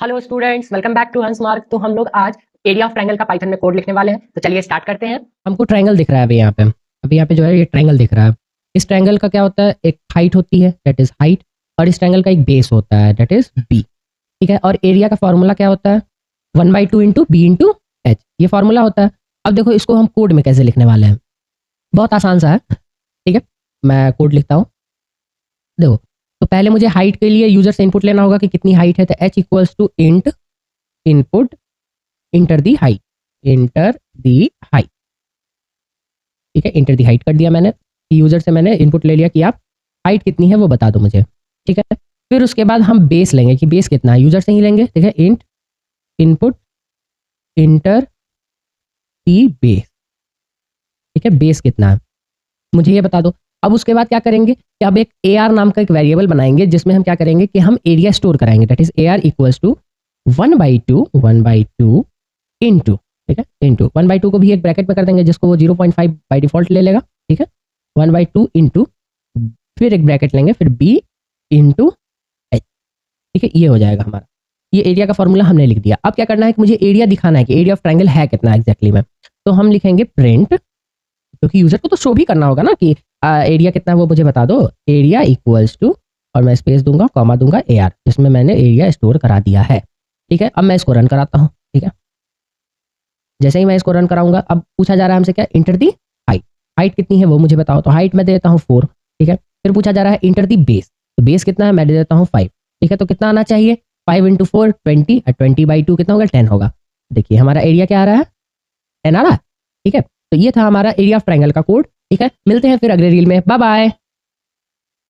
Hello students, welcome back to Hans Mark. तो हम लोग आज एरिया ऑफ ट्रायंगल का पाइथन में कोड लिखने वाले हैं। तो चलिए स्टार्ट करते हैं। हमको ट्रायंगल दिख रहा है अभी यहाँ पे जो है ये ट्रायंगल दिख रहा है। इस ट्रायंगल का क्या होता है, एक हाइट होती है दैट इज हाइट, और इस ट्रायंगल का एक बेस होता है दैट इज बी। ठीक है, और एरिया का फॉर्मूला क्या होता है, 1/2 इंटू बी इंटू एच, ये फॉर्मूला होता है। अब देखो इसको हम कोड में कैसे लिखने वाले हैं, बहुत आसान सा है। ठीक है, मैं कोड लिखता हूँ। देखो, तो पहले मुझे हाइट के लिए यूजर से इनपुट लेना होगा कि कितनी हाइट है, तो h equals to int input enter the height, enter the height. ठीक है, इंटर दी हाइट कर दिया मैंने, यूजर से मैंने इनपुट ले लिया कि आप हाइट कितनी है वो बता दो मुझे। ठीक है, फिर उसके बाद हम बेस लेंगे कि बेस कितना है, यूजर से ही लेंगे। ठीक है, int input enter the base. ठीक है, बेस कितना है मुझे ये बता दो। अब उसके बाद क्या करेंगे कि अब एक ए आर नाम का एक वेरिएबल बनाएंगे जिसमें हम क्या करेंगे कि हम एरिया स्टोर कराएंगे, that is a r equals to 1/2 into, ठीक है, इंटू 1/2 को भी एक ब्रैकेट में कर देंगे जिसको वो 0.5 बाई डिफॉल्ट ले लेगा। ठीक है, 1/2 इंटू, फिर एक ब्रैकेट लेंगे, फिर बी इंटू एच। ठीक है, ये हो जाएगा हमारा, ये एरिया का फॉर्मूला हमने लिख दिया। अब क्या करना है कि मुझे एरिया दिखाना है कि एरिया ऑफ ट्रायंगल है कितना एग्जैक्टली में। तो हम लिखेंगे प्रिंट, क्योंकि यूजर को तो शो भी करना होगा ना कि एरिया कितना है वो मुझे बता दो। एरिया इक्वल्स टू, और मैं स्पेस दूंगा, कॉमा दूंगा, ए आर, जिसमें मैंने एरिया स्टोर करा दिया है। ठीक है, अब मैं इसको रन कराता हूँ। ठीक है, जैसे ही मैं इसको रन कराऊंगा, अब पूछा जा रहा है हमसे क्या, इंटर दी हाइट, हाइट कितनी है वो मुझे बताओ। तो हाइट मैं दे देता हूँ 4। ठीक है, फिर पूछा जा रहा है इंटर दी बेस, तो बेस कितना है मैं दे देता हूँ 5। ठीक है, तो कितना आना चाहिए, 5 इंटू 4 20, 20/2 कितना होगा, 10 होगा। देखिए हमारा एरिया क्या आ रहा है, 10 आ रहा है। ठीक है, तो ये था हमारा एरिया ऑफ ट्रायंगल का कोड। ठीक है, मिलते हैं फिर अगले रील में, बाय बाय।